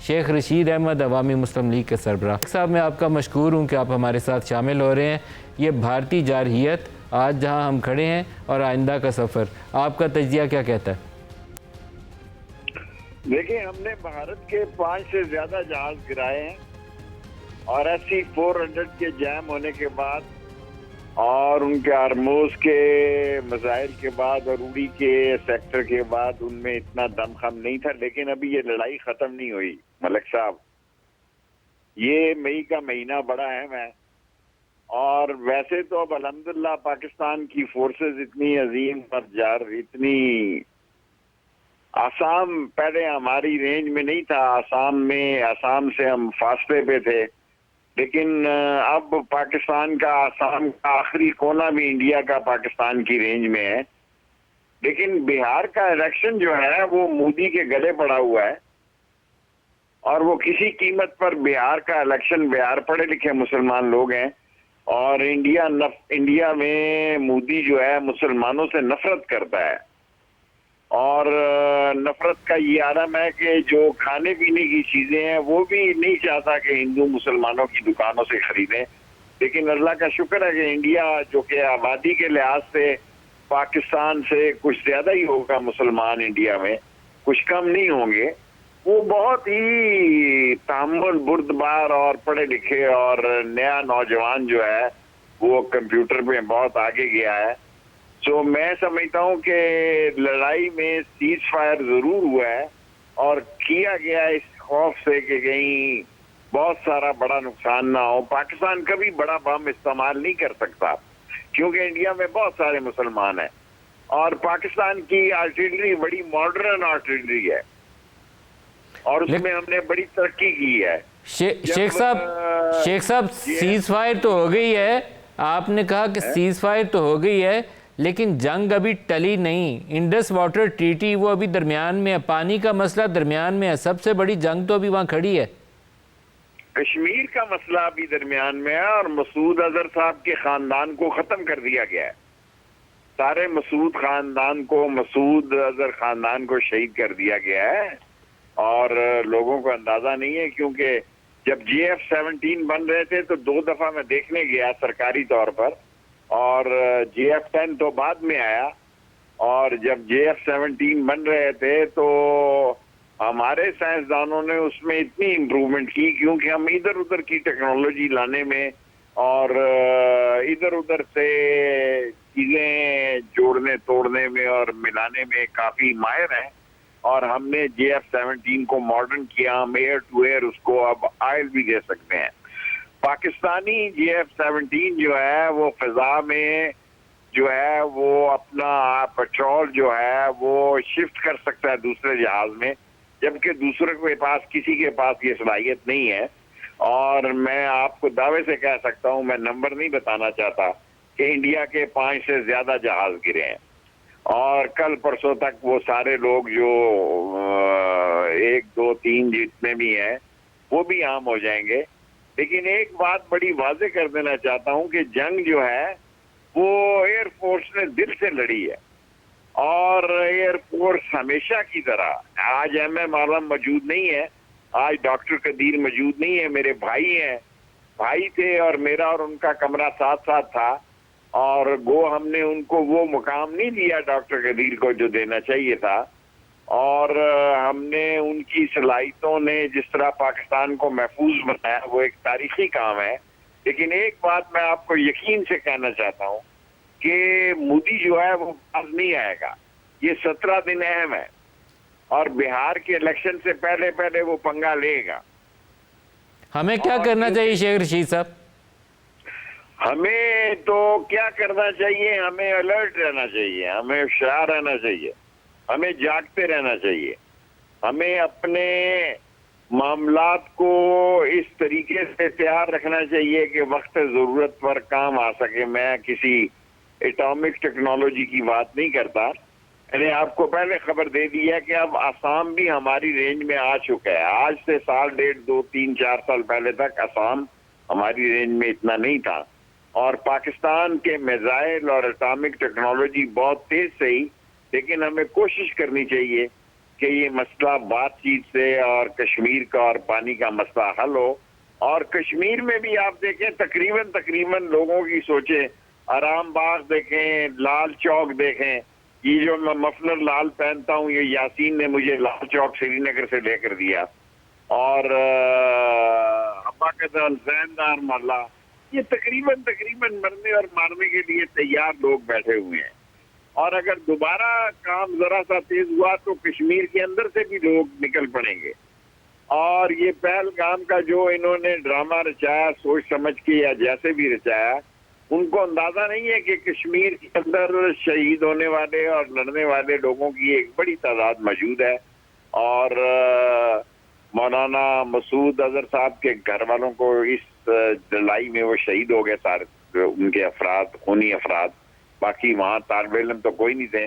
शेख रशीद अहमद अवामी मुस्लिम league के सरबराह साहब, मैं आपका मशकूर हूँ कि आप हमारे साथ शामिल हो रहे हैं। ये भारतीय जारहियत आज जहाँ हम खड़े हैं और आइंदा का सफ़र, आपका तजिया क्या कहता है? देखिए, हमने भारत के 5 से ज्यादा जहाज गिराए हैं और SC-400 के जैम होने के बाद और उनके आर्मोज के मिसाइल के बाद और उड़ी के सेक्टर के बाद उनमें इतना दमखम नहीं था। लेकिन अभी ये लड़ाई खत्म नहीं हुई मलिक साहब। ये मई का महीना बड़ा अहम है और वैसे तो अब अल्हम्दुलिल्लाह पाकिस्तान की फोर्सेस इतनी अजीम और इतनी आसाम पहले हमारी रेंज में नहीं था। आसाम से हम फासले पे थे, लेकिन अब पाकिस्तान का आसाम का आखिरी कोना भी इंडिया का पाकिस्तान की रेंज में है। लेकिन बिहार का इलेक्शन जो है वो मोदी के गले पड़ा हुआ है और वो किसी कीमत पर बिहार का इलेक्शन, बिहार पढ़े लिखे मुसलमान लोग हैं और इंडिया में मोदी जो है मुसलमानों से नफरत करता है और नफरत का ये आलम है कि जो खाने पीने की चीजें हैं वो भी नहीं चाहता कि हिंदू मुसलमानों की दुकानों से खरीदें। लेकिन अल्लाह का शुक्र है कि इंडिया जो कि आबादी के लिहाज से पाकिस्तान से कुछ ज्यादा ही होगा मुसलमान, इंडिया में कुछ कम नहीं होंगे, वो बहुत ही तामुल बुर्दबार और पढ़े लिखे और नया नौजवान जो है वो कंप्यूटर में बहुत आगे गया है। तो मैं समझता हूँ कि लड़ाई में सीज फायर जरूर हुआ है और किया गया इस खौफ से कि कहीं बहुत सारा बड़ा नुकसान ना हो। पाकिस्तान कभी बड़ा बम इस्तेमाल नहीं कर सकता क्योंकि इंडिया में बहुत सारे मुसलमान हैं और पाकिस्तान की आर्टिलरी बड़ी मॉडर्न आर्टिलरी है और उसमें हमने बड़ी तरक्की की है। शेख साहब सीज फायर तो हो गई है, आपने कहा कि सीज फायर तो हो गई है, लेकिन जंग अभी टली नहीं। इंडस वाटर ट्रीटी वो अभी दरमियान में है, पानी का मसला दरमियान में है, सबसे बड़ी जंग तो अभी वहां खड़ी है। कश्मीर का मसला अभी दरमियान में है और मसूद अजहर साहब के खानदान को खत्म कर दिया गया है। सारे मसूद अजहर खानदान को शहीद कर दिया गया है और लोगों को अंदाजा नहीं है क्योंकि जब JF-17 बन रहे थे तो 2 दफा मैं देखने गया सरकारी तौर पर और JF-10 तो बाद में आया और जब JF-17 बन रहे थे तो हमारे साइंसदानों ने उसमें इतनी इम्प्रूवमेंट की क्योंकि हम इधर उधर की टेक्नोलॉजी लाने में और इधर उधर से चीजें जोड़ने तोड़ने में और मिलाने में काफी माहिर हैं और हमने JF-17 को मॉडर्न किया। हम एयर टू एयर उसको अब आयल भी दे सकते हैं। पाकिस्तानी JF-17 जो है वो फिजा में जो है वो अपना पेट्रोल जो है वो शिफ्ट कर सकता है दूसरे जहाज में, जबकि दूसरे के पास किसी के पास ये सलाहियत नहीं है। और मैं आपको दावे से कह सकता हूं, मैं नंबर नहीं बताना चाहता, कि इंडिया के 5 से ज्यादा जहाज गिरे हैं और कल परसों तक वो सारे लोग जो 1 2 3 जितने भी हैं वो भी आम हो जाएंगे। लेकिन एक बात बड़ी वाजे कर देना चाहता हूं कि जंग जो है वो एयरफोर्स ने दिल से लड़ी है और एयरफोर्स हमेशा की तरह, आज MM आलम मौजूद नहीं है, आज डॉक्टर कदीर मौजूद नहीं है, मेरे भाई थे और मेरा और उनका कमरा साथ साथ था और वो हमने उनको वो मुकाम नहीं दिया डॉक्टर कदीर को जो देना चाहिए था और हमने उनकी सलाहियतों ने जिस तरह पाकिस्तान को महफूज बनाया वो एक तारीखी काम है। लेकिन एक बात मैं आपको यकीन से कहना चाहता हूं कि मोदी जो है वो बाज नहीं आएगा। ये 17 दिन अहम है और बिहार के इलेक्शन से पहले वो पंगा लेगा। हमें क्या करना चाहिए शेख रशीद साहब? हमें तो क्या करना चाहिए, हमें अलर्ट रहना चाहिए, हमें होशियार रहना चाहिए, हमें जागते रहना चाहिए, हमें अपने मामलात को इस तरीके से तैयार रखना चाहिए कि वक्त ज़रूरत पर काम आ सके। मैं किसी एटॉमिक टेक्नोलॉजी की बात नहीं करता, मैंने आपको पहले खबर दे दी है कि अब आसाम भी हमारी रेंज में आ चुका है। आज से साल 1.5 2 3 4 साल पहले तक आसाम हमारी रेंज में इतना नहीं था और पाकिस्तान के मिसाइल और एटॉमिक टेक्नोलॉजी बहुत तेज से ही, लेकिन हमें कोशिश करनी चाहिए कि ये मसला बातचीत से और कश्मीर का और पानी का मसला हल हो। और कश्मीर में भी आप देखें तकरीबन लोगों की सोचें, आराम बाग देखें, लाल चौक देखें, ये जो मैं मफलर लाल पहनता हूँ ये यासीन ने मुझे लाल चौक श्रीनगर से लेकर दिया, और अब्बा का जैनदार मोहल्ला, ये तकरीबन मरने और मारने के लिए तैयार लोग बैठे हुए हैं। और अगर दोबारा काम जरा सा तेज हुआ तो कश्मीर के अंदर से भी लोग निकल पड़ेंगे। और ये पहलगाम का जो इन्होंने ड्रामा रचाया, सोच समझ के या जैसे भी रचाया, उनको अंदाजा नहीं है कि कश्मीर के अंदर शहीद होने वाले और लड़ने वाले लोगों की एक बड़ी तादाद मौजूद है। और मौलाना मसूद अजहर साहब के घर वालों को इस लड़ाई में वो शहीद हो गए सारे उनके अफराद, खूनी अफराद, बाकी वहाँ तालिब इल्म तो कोई नहीं थे।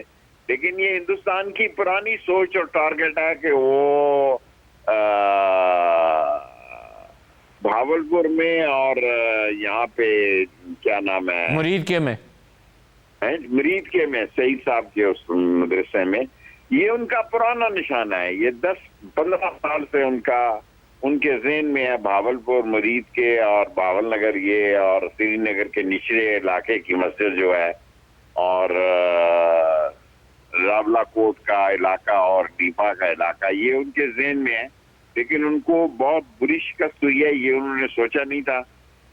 लेकिन ये हिंदुस्तान की पुरानी सोच और टारगेट है कि वो भावलपुर में और यहाँ पे क्या नाम है, मुरीद के में मरीद के में सईद साहब के उस मदरसे में, ये उनका पुराना निशाना है। ये 10-15 साल से उनके ज़हन में है भावलपुर, मरीद के और बावल नगर ये और श्रीनगर के निचले इलाके की मस्जिद जो है, और रावला कोट का इलाका और डीपा का इलाका, ये उनके ज़हन में है। लेकिन उनको बहुत बुरी शिकस्त हुई है। ये उन्होंने सोचा नहीं था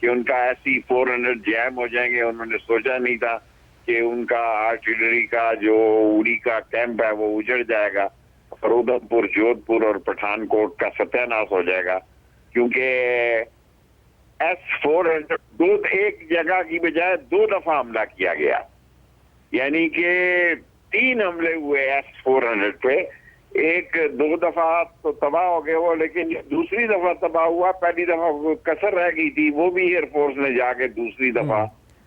कि उनका ऐसी 400 जैम हो जाएंगे। उन्होंने सोचा नहीं था कि उनका आर्टिलरी का जो उड़ी का कैंप है वो उजड़ जाएगा, और उधमपुर, जोधपुर और पठानकोट का सत्यानाश हो जाएगा। क्योंकि S-400 एक जगह की बजाय 2 दफा हमला किया गया, यानी कि 3 हमले हुए S-400 पे। 1-2 दफा तो तबाह हो गए वो, लेकिन दूसरी दफा तबाह हुआ, पहली दफा कसर रह गई थी, वो भी एयरफोर्स ने जाके दूसरी दफा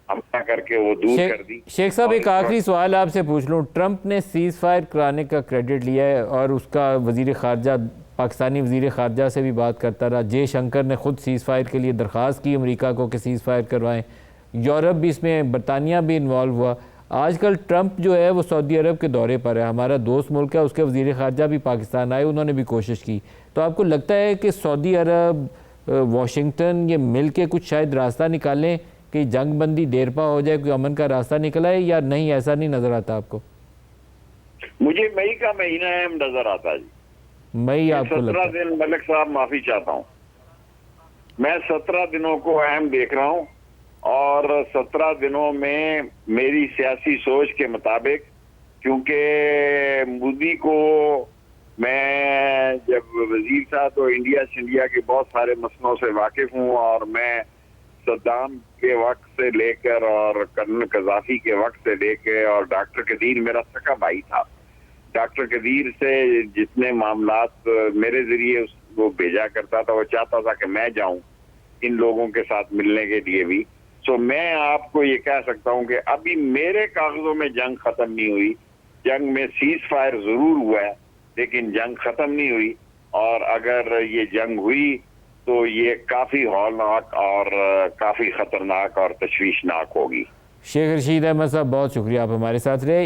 हमला करके वो दूर कर दी। शेख साहब, एक आखिरी सवाल आपसे पूछ लूँ। ट्रंप ने सीज़ फायर कराने का क्रेडिट लिया है और उसका वज़ीर ख़ारजा, पाकिस्तानी वज़ीर ख़ारजा से भी बात करता रहा। जयशंकर ने ख़ुद सीज़ फायर के लिए दरख्वास्त की अमेरिका को कि सीज़ फायर करवाएं। यूरोप भी इसमें, बरतानिया भी इन्वॉल्व हुआ। आजकल ट्रंप जो है वो सऊदी अरब के दौरे पर है, हमारा दोस्त मुल्क है, उसके वज़ीर ख़ारजा भी पाकिस्तान आए, उन्होंने भी कोशिश की। तो आपको लगता है कि सऊदी अरब, वाशिंगटन ये मिल के कुछ शायद रास्ता निकालें कि जंग बंदी देरपा हो जाए, कोई अमन का रास्ता निकला है, या नहीं, ऐसा नहीं नज़र आता आपको? मुझे मई का महीना अहम नजर आता है जी। मई आपको 17 दिन, मलिक साहब माफी चाहता हूँ, मैं 17 दिनों को अहम देख रहा हूँ। और 17 दिनों में मेरी सियासी सोच के मुताबिक, क्योंकि मोदी को मैं जब वजीर था तो इंडिया के बहुत सारे मसलों से वाकिफ हूँ, और मैं सद्दाम के वक्त से लेकर और कर्नल कज़ाफी के वक्त से लेकर, और डॉक्टर कदीर मेरा सका भाई था। डॉक्टर कदीर से जितने मामलात मेरे जरिए उसको भेजा करता था, वो चाहता था कि मैं जाऊं इन लोगों के साथ मिलने के लिए भी। सो मैं आपको ये कह सकता हूं कि अभी मेरे कागजों में जंग खत्म नहीं हुई। जंग में सीज फायर जरूर हुआ है, लेकिन जंग खत्म नहीं हुई। और अगर ये जंग हुई तो ये काफी हौलनाक और काफी खतरनाक और तशवीशनाक होगी। शेख रशीद अहमद साहब, बहुत शुक्रिया, आप हमारे साथ रहे।